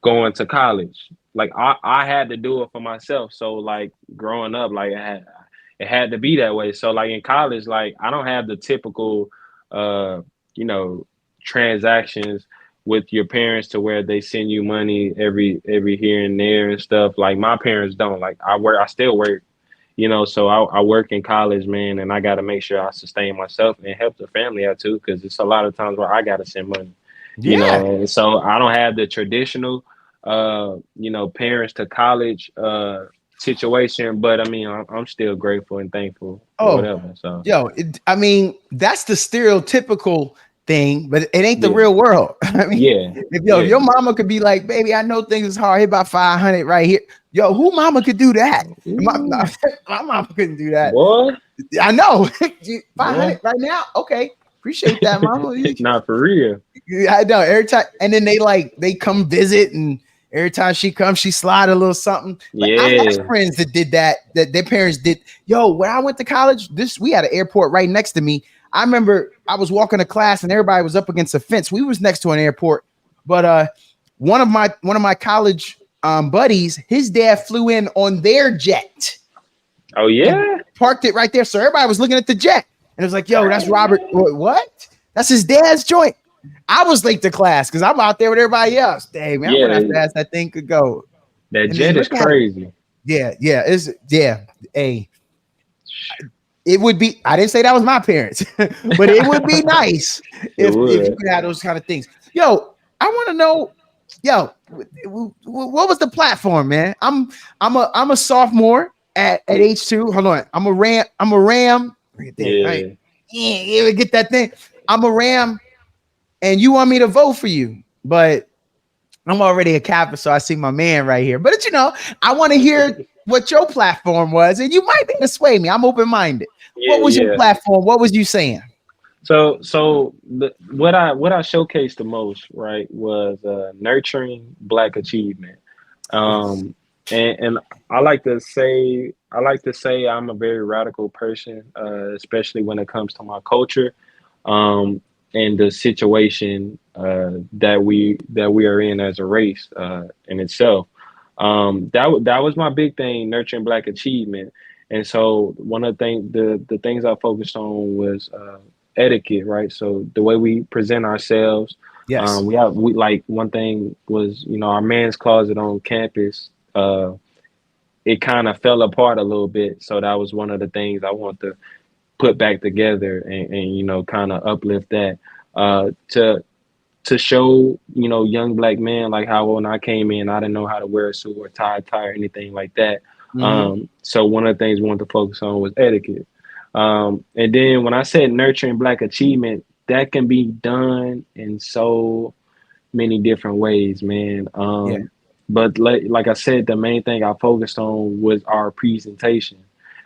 going to college. Like I had to do it for myself. So like growing up, like it had to be that way. So like in college, like I don't have the typical uh, you know, transactions with your parents to where they send you money every here and there and stuff. Like my parents don't. Like I still work, so I work in college, man, and I gotta make sure I sustain myself and help the family out too, because it's a lot of times where I gotta send money Yeah. and so I don't have the traditional parents to college situation, but I mean I'm still grateful and thankful or Oh, whatever. So yo, I mean, that's the stereotypical thing, but it ain't the yeah, real world. I mean, yeah, if yeah, your mama could be like, baby, I know things is hard. Here about 500 right here. Yo, who mama could do that? My, ooh, my mama couldn't do that. boy, I know. 500 boy, right now. Okay. Appreciate that, mama. not for real. Yeah, I know. Every time, and then they come visit, and every time she comes, she slide a little something. Like I had Yeah, friends that did that. That their parents did. Yo, when I went to college, we had an airport right next to me. I remember I was walking to class, and everybody was up against a fence. We was next to an airport, but one of my college buddies, his dad flew in on their jet oh and yeah, parked it right there. So everybody was looking at the jet, and it was like, "Yo, that's Robert. What? That's his dad's joint." I was late to class because I'm out there with everybody else. Dang, man, I wonder how yeah, fast that thing could go. that And then jet is look at it. crazy. Yeah. Hey, it would be. I didn't say that was my parents, but it would be nice It if you would. could have those kind of things. Yo, I want to know. Yo, what was the platform, man? I'm a sophomore at H2. Hold on, I'm a Ram. Right? Yeah, Yeah, get that thing. I'm a Ram, and you want me to vote for you, but I'm already a Kappa, so I see my man right here. But I want to hear what your platform was, and you might be able to sway me. I'm open minded. yeah, What was your yeah. platform? What was you saying? What I showcased the most, right, was nurturing Black achievement. Yes. Um, and I like to say I'm a very radical person, especially when it comes to my culture, um, and the situation that we are in as a race in itself. That was my big thing, nurturing Black achievement. And so one of the things I focused on was etiquette, right? So the way we present ourselves. Yes. We like one thing was our man's closet on campus. It kind of fell apart a little bit, so that was one of the things I want to put back together and kind of uplift that to show young Black men like how when I came in I didn't know how to wear a suit or tie or anything like that. Mm-hmm. So one of the things we wanted to focus on was etiquette. And then when I said nurturing Black achievement, that can be done in so many different ways, man. Yeah. But like I said, the main thing I focused on was our presentation,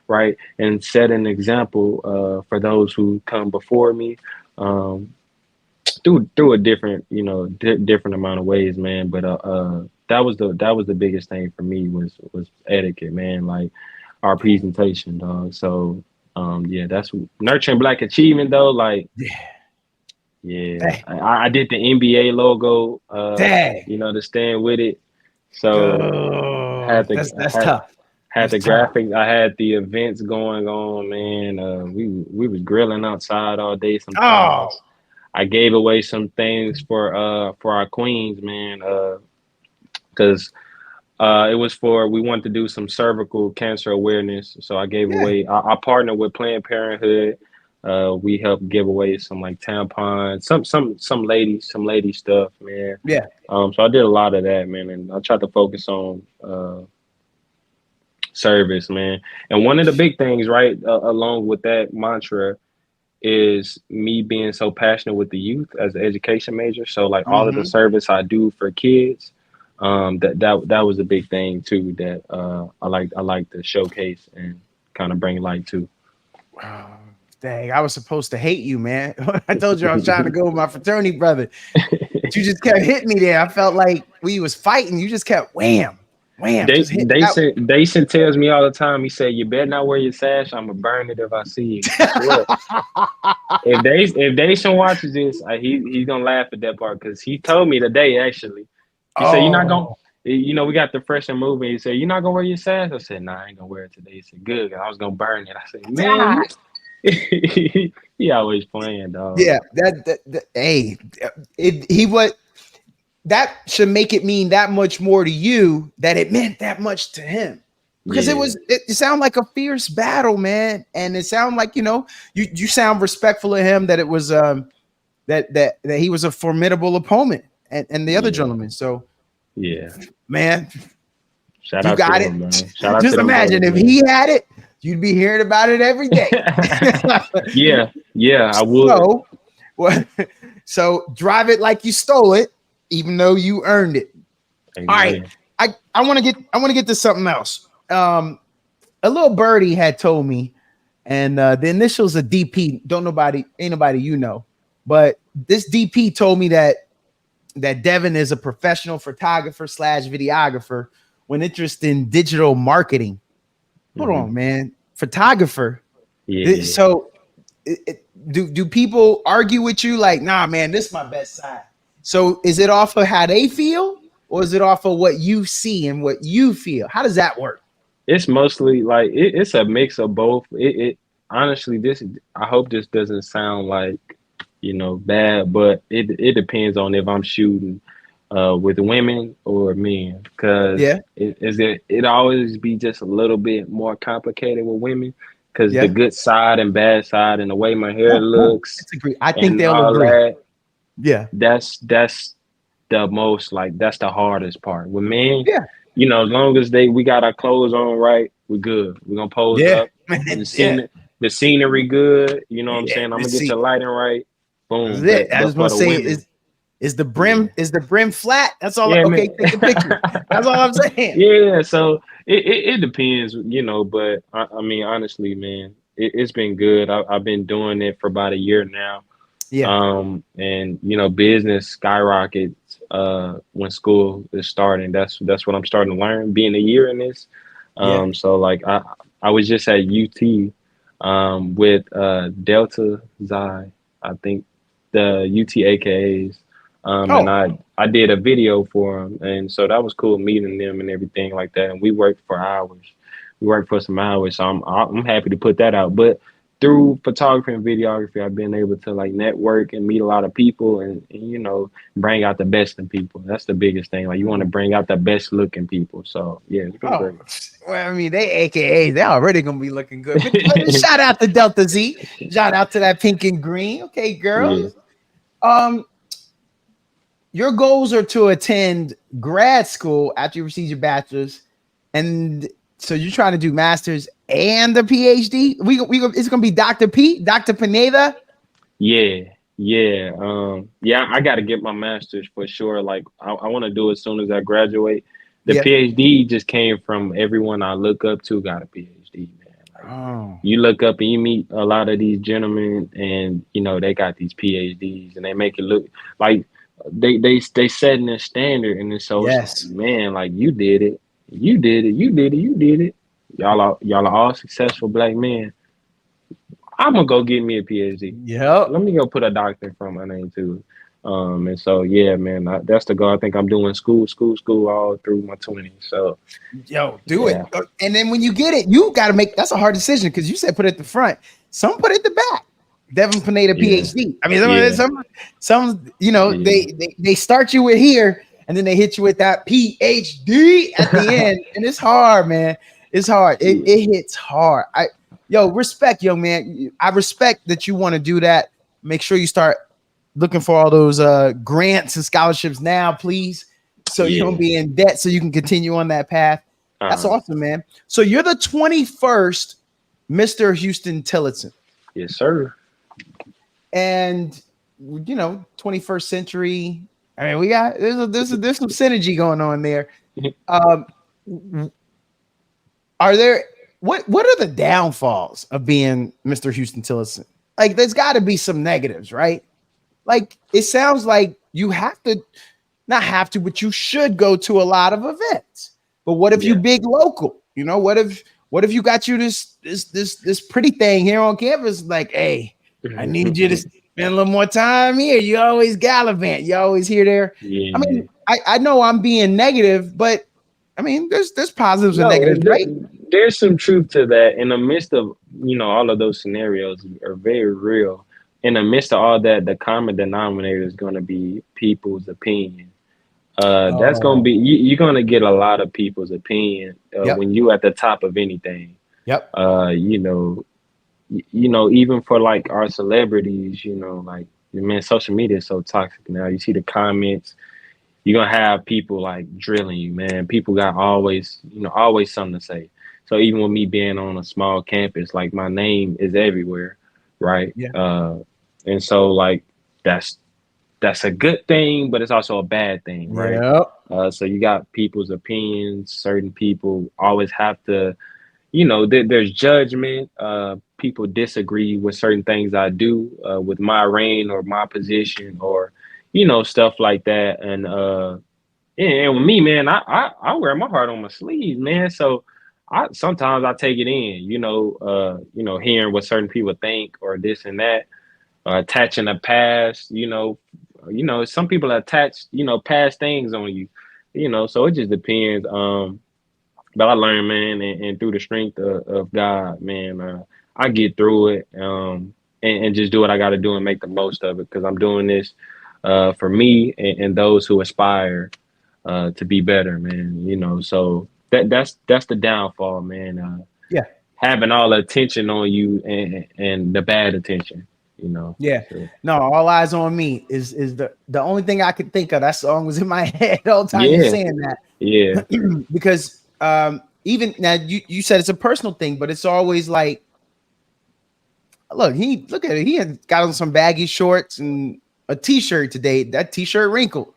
right? And set an example for those who come before me. Um, through a different different amount of ways, man. But that was the biggest thing for me was etiquette, man. Like our presentation, dog. So yeah, that's nurturing Black achievement though. Like Yeah. yeah, Dang. I did the NBA logo, Dang. to stand with it. So Oh, had the that's had tough. had That's the tough. graphics. I had the events going on, man. We was grilling outside all day Oh, sometimes. I gave away some things for our queens, man, because it was for we wanted to do some cervical cancer awareness. So I gave yeah. away. I partnered with Planned Parenthood, We help give away some like tampons, some lady stuff, man. Yeah. So I did a lot of that, man, and I tried to focus on service, man. And one of the big things, right, along with that mantra, is me being so passionate with the youth as an education major. So like all of the service I do for kids, that was a big thing too that I like to showcase and kind of bring light to. Oh, dang, I was supposed to hate you, man. I told you I was trying to go with my fraternity brother. But you just kept hitting me there. I felt like we was fighting. You just kept wham. Just hitting Dason tells me all the time. He said, "You better not wear your sash. I'm gonna burn it if I see you." If Dason watches this, he's gonna laugh at that part because he told me today actually. He said, "You're not gonna." We got the freshman movement. He said, "You're not gonna wear your sash." I said, "Nah, I ain't gonna wear it today." He said, "Good, 'cause I was gonna burn it." I said, "Man, he always playing, dog." Yeah, that should make it mean that much more to you that it meant that much to him. Because it sounded like a fierce battle, man. And it sounded like, you sound respectful of him, that it was that he was a formidable opponent and the other gentleman. So yeah, man, shout you out got to it. him, man. Shout out Just to them imagine brothers, if man. he had it, you'd be hearing about it every day. yeah, I would. So drive it like you stole it, even though you earned it. Amen. All right. I want to get to something else. A little birdie had told me, and the initials are DP. Ain't nobody but this DP told me that Devin is a professional photographer / videographer with interest in digital marketing. Hold on, man. Photographer. Yeah. So do people argue with you like, nah, man, this is my best side? So is it off of how they feel, or is it off of what you see and what you feel? How does that work? It's mostly like it's a mix of both. It honestly, I hope this doesn't sound like bad, but it depends on if I'm shooting with women or men, because it always be just a little bit more complicated with women, because the good side and bad side and the way my hair looks. I think they'll agree. That's the most, like, that's the hardest part with men. As long as we got our clothes on right, we're good. We're gonna pose up. The scenery good. You know what I'm saying? I'm gonna get your lighting right. Boom. I was gonna say, is the brim flat? That's all. Okay, take a picture. That's all I'm saying. Yeah. So it depends, but I mean, honestly, man, it's been good. I've been doing it for about a year now. And business skyrockets when school is starting. That's what I'm starting to learn, being a year in this. So like I was just at UT with Delta Xi, I think, the UT AKAs. And I did a video for them, and so that was cool meeting them and everything like that. And we worked for hours. We worked for some hours, so I'm happy to put that out. But through photography and videography, I've been able to like network and meet a lot of people and bring out the best in people. That's the biggest thing. Like, you want to bring out the best looking people. So yeah, it's been great. Well, I mean, they AKAs, they're already gonna be looking good. But shout out to Delta Z. Shout out to that pink and green. Okay, girls. Yeah. Your goals are to attend grad school after you receive your bachelor's, and so you're trying to do master's and the PhD. It's gonna be Dr. Pineda. Yeah. I got to get my master's for sure. Like, I want to do it as soon as I graduate. The PhD just came from everyone I look up to got a PhD, man. Like, you look up and you meet a lot of these gentlemen, and they got these PhDs, and they make it look like they setting a standard, and so it's like, man, like, you did it. Y'all are all successful black men. I'm gonna go get me a PhD. Let me go put a doctor in front of my name too. And so yeah, man, that's the goal. I think I'm doing school all through my 20s. So do it. And then when you get it, you got to make. That's a hard decision, because you said put it at the front. Some put it at the back. Devin Pineda, PhD. I mean, some they start you with here, and then they hit you with that PhD at the end, and it's hard, man. It's hard. It hits hard. Yo, respect, young man. I respect that you want to do that. Make sure you start looking for all those grants and scholarships now, please. So you don't be in debt so you can continue on that path. That's awesome, man. So you're the 21st Mister Huston-Tillotson. Yes, sir. And 21st century. I mean, we got there's some synergy going on there. Are there what are the downfalls of being Mister Huston-Tillotson? Like, there's got to be some negatives, right? Like, it sounds like you have to, not have to, but you should go to a lot of events. But what if you big local? What if you got you this pretty thing here on campus? Like, hey, I need you to spend a little more time here. You always gallivant. You always here there. Yeah. I mean, I know I'm being negative, but I mean, there's positives and negatives, right? There's some truth to that. In the midst of all of those scenarios are very real. In the midst of all that, the common denominator is going to be people's opinion. That's going to be you're going to get a lot of people's opinion when you at the top of anything. Yep. Even for like our celebrities, like, man, social media is so toxic now. You see the comments. You're going to have people like drilling you, man. People got always something to say. So even with me being on a small campus, like, my name is everywhere, right? Yeah. And so, like, that's a good thing, but it's also a bad thing, right? Yep. So you got people's opinions. Certain people always have to, there's judgment. People disagree with certain things I do with my reign or my position or, stuff like that. And with me, man, I wear my heart on my sleeve, man. So sometimes I take it in, hearing what certain people think or this and that, attaching a past, some people attach, past things on you, so it just depends. But I learned, man, and through the strength of God, man, I get through it, and just do what I got to do and make the most of it, because I'm doing this for me and those who aspire to be better, man. So that's the downfall, man. Having all the attention on you and the bad attention. Yeah. No, all eyes on me is the only thing I could think of. That song was in my head all the time. You're saying that. Yeah. Because even now you said it's a personal thing, but it's always like, look at it. He had got on some baggy shorts and a t-shirt today. That t-shirt wrinkled.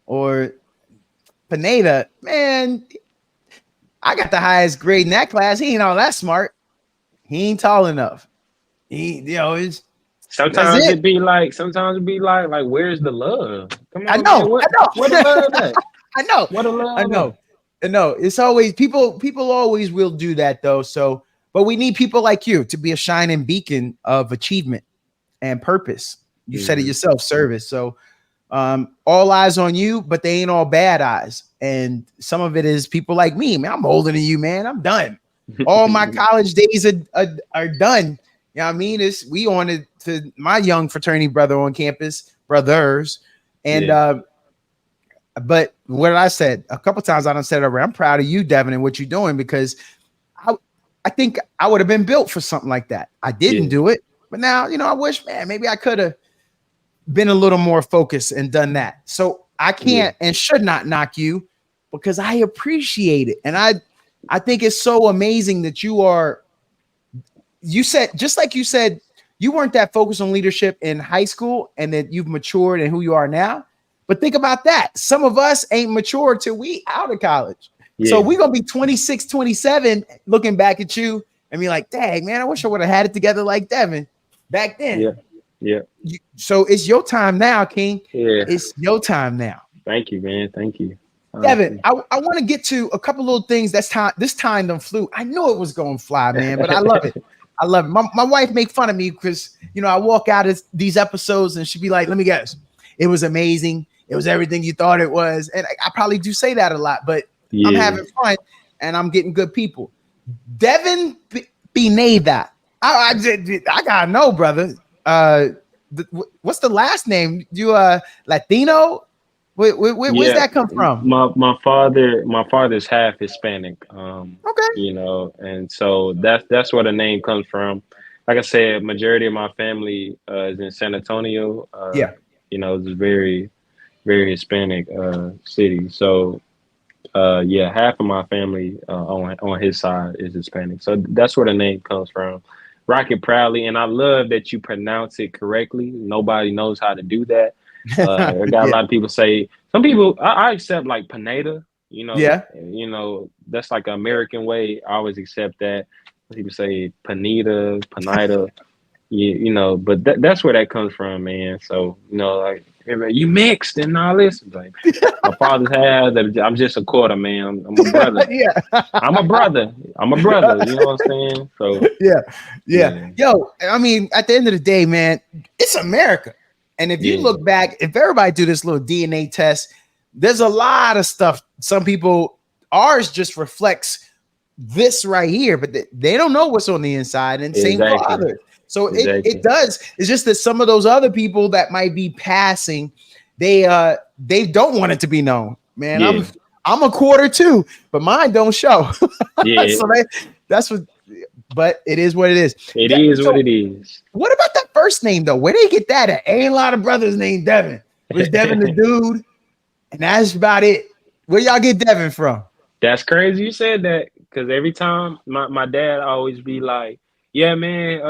Or Pineda, man, I got the highest grade in that class. He ain't all that smart. He ain't tall enough. It's Sometimes it be like, where's the love? Come on, I know. Where the love at? I know. What the love? I know. It's always people always will do that though. So, but we need people like you to be a shining beacon of achievement and purpose. You said it yourself, service. So, all eyes on you, but they ain't all bad eyes. And some of it is people like me, man. I'm older than you, man. I'm done. All my college days are done. You know what I mean? We on it to my young fraternity brother on campus, brothers. And but what I said a couple times, I done said it already. I'm proud of you, Devin, and what you're doing, because I think I would have been built for something like that. I didn't do it, but now, I wish, man, maybe I could have been a little more focused and done that. So I can't and should not knock you, because I appreciate it. And I think it's so amazing that you said, just like you said, you weren't that focused on leadership in high school and that you've matured and who you are now. But think about that. Some of us ain't mature till we out of college. So we're going to be 26, 27 looking back at you and be like, dang, man, I wish I would have had it together like Devin back then. So it's your time now, King. It's your time now. Thank you, man. Thank you. Devin, I want to get to a couple little things. This time done flew. I knew it was going to fly, man, but I love it. I love it. My wife make fun of me because, I walk out of these episodes and she'd be like, let me guess. It was amazing. It was everything you thought it was. And I probably do say that a lot, but I'm having fun and I'm getting good people. Devin Pineda. I gotta know, brother. What's the last name? You Latino? Where's Yeah, that come from? my father's half Hispanic. Okay. You know, and so that's where the name comes from. Like I said, majority of my family is in San Antonio. Yeah. You know, it's a very very Hispanic city. So yeah, half of my family on his side is Hispanic. So that's where the name comes from. Rock it proudly, and I love that you pronounce it correctly. Nobody knows how to do that. I got a Yeah. lot of people say. Some people I accept like Pineda. Yeah. You know that's like an American way. I always accept that. People say Pineda, Pineda. You know, but that's where that comes from, man. So like you mixed and all this. Like my father's had. I'm just a quarter, man. I'm a brother. Yeah. I'm a brother. I'm a brother. You know what I'm saying? So Yeah. Yeah. yeah, Yo, I mean, at the end of the day, man, it's America. And if you yeah, look back, if everybody do this little DNA test, there's a lot of stuff. Some people, ours just reflects this right here, but they don't know what's on the inside, and same for exactly, others. So it exactly. does. It's just that some of those other people that might be passing, they don't want it to be known. Man, Yeah, I'm a quarter too, but mine don't show. yeah. So that's what. But it is what it is. It is what So it is. what about that first name though? Where did he get that at? Ain't a lot of brothers named Devin. It was Devin the dude, and that's about it. Where y'all get Devin from? That's crazy you said that because every time my dad always be like, "Yeah, man,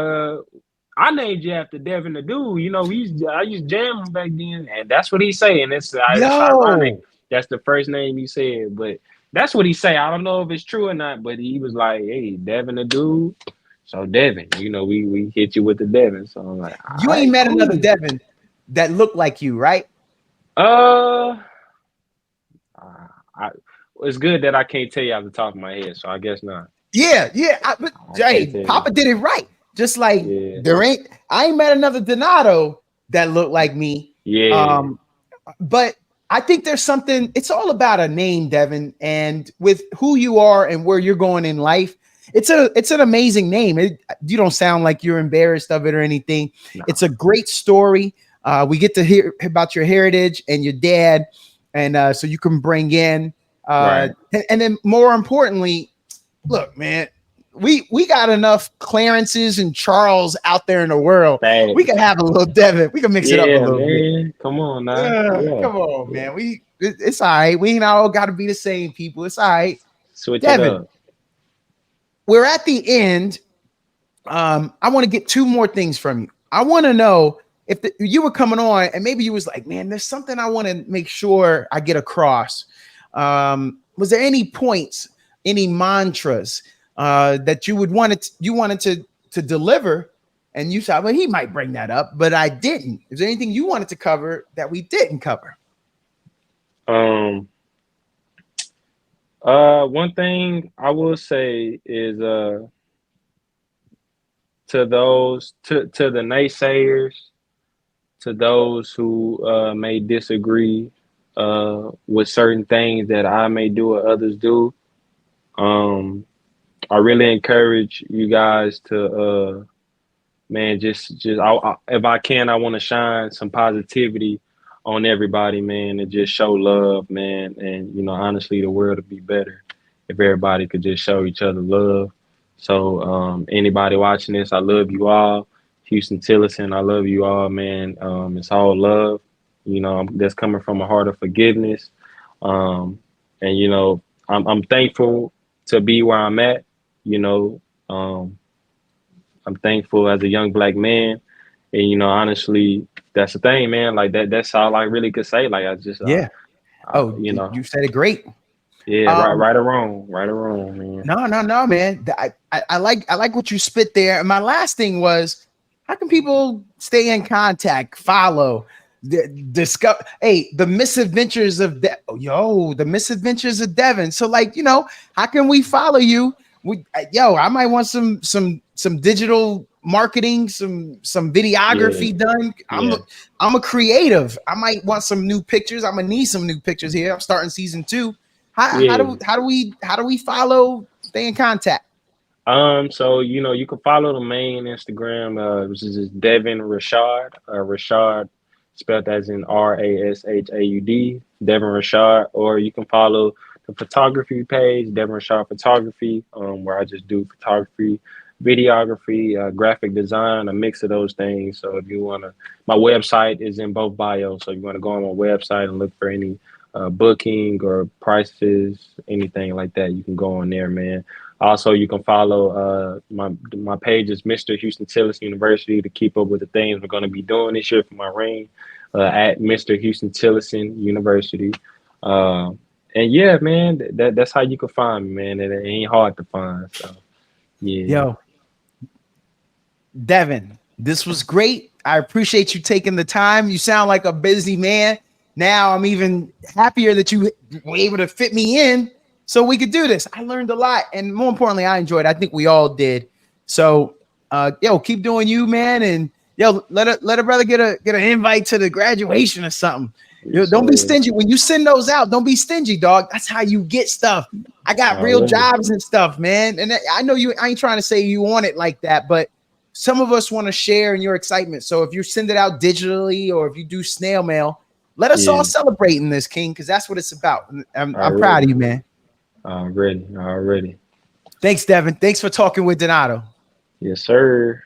I named you after Devin the dude. You know, I used to jam him back then, and that's what he say. And it's ironic. Yo, That's the first name you said, but that's what he say. I don't know if it's true or not, but he was like, "Hey, Devin the dude." So Devin, we hit you with the Devin. So I'm like, all you ain't right, met another cool. Devin that looked like you, right? Uh, I, it's good that I can't tell you off the top of my head, so I guess not. Yeah, yeah. But I can't hey, tell you. Papa did it right. Just like Yeah, I ain't met another Donato that looked like me. yeah, Um, but I think there's something, it's all about a name, Devin, and with who you are and where you're going in life. It's an amazing name. You don't sound like you're embarrassed of it or anything. no, It's a great story. We get to hear about your heritage and your dad, and so you can bring in right. and then more importantly, look, man, we got enough Clarences and Charles out there in the world. We can Thanks. have a little Devin. We can mix it up a Yeah, little bit. man. Come on now. Yeah, Come on, yeah. man. It's all right. We ain't all got to be the same people. It's all right. Switch it Devin, up. we're at the end. I want to get two more things from you. I want to know if you were coming on and maybe you was like, man, there's something I want to make sure I get across. Was there any points, any mantras that you wanted to deliver? And you thought, well, he might bring that up, but I didn't. Is there anything you wanted to cover that we didn't cover? Um. One thing I will say is to the naysayers, to those who may disagree with certain things that I may do or others do. I really encourage you guys to man, if I can, I want to shine some positivity on everybody, man, and just show love, man. And honestly, the world would be better if everybody could just show each other love. So, anybody watching this, I love you all. Huston-Tillotson, I love you all, man. It's all love, that's coming from a heart of forgiveness. Um, and I'm thankful to be where I'm at. You know, um, I'm thankful as a young black man, and honestly, that's the thing, man. Like that's all I really could say. Like I just, Yeah. Oh, you know, you said it great. yeah, right, Um, right or wrong, man. no, man. I like what you spit there. And my last thing was, how can people stay in contact, follow, discover? Hey, the misadventures of the misadventures of Devin. So, like, how can we follow you? I might want some digital marketing, some Yeah, videography done. yeah, I'm a creative. I might want some new pictures. I'm gonna need some new pictures here. I'm starting season 2. yeah. How do we follow, stay in contact? So you can follow the main Instagram, which is just Devin Rashad, Rashad spelled as in Rashaud. Devin Rashad, or you can follow the photography page, Devin Rashad Photography, where I just do photography, videography, graphic design, a mix of those things. So if you want to, my website is in both bios. So if you want to go on my website and look for any booking or prices, anything like that, you can go on there, man. Also, you can follow my page is Mister Huston-Tillotson University to keep up with the things we're going to be doing this year for my ring at Mister Huston-Tillotson University. And yeah, man, that's how you can find me, man. It ain't hard to find. So yeah. Yo, Devin, this was great. I appreciate you taking the time. You sound like a busy man. Now I'm even happier that you were able to fit me in so we could do this. I learned a lot, and more importantly, I enjoyed it. I think we all did. So, yo, keep doing you, man, and yo, let a brother get an invite to the graduation or something. Yo, don't be stingy when you send those out. Don't be stingy, dog. That's how you get stuff. I got real jobs and stuff, man. And I know I ain't trying to say you want it like that, but some of us want to share in your excitement. So if you send it out digitally or if you do snail mail, let us all celebrate in this, King, because that's what it's about. I'm proud of you, man. Already. Thanks, Devin. Thanks for talking with Donato. Yes, sir.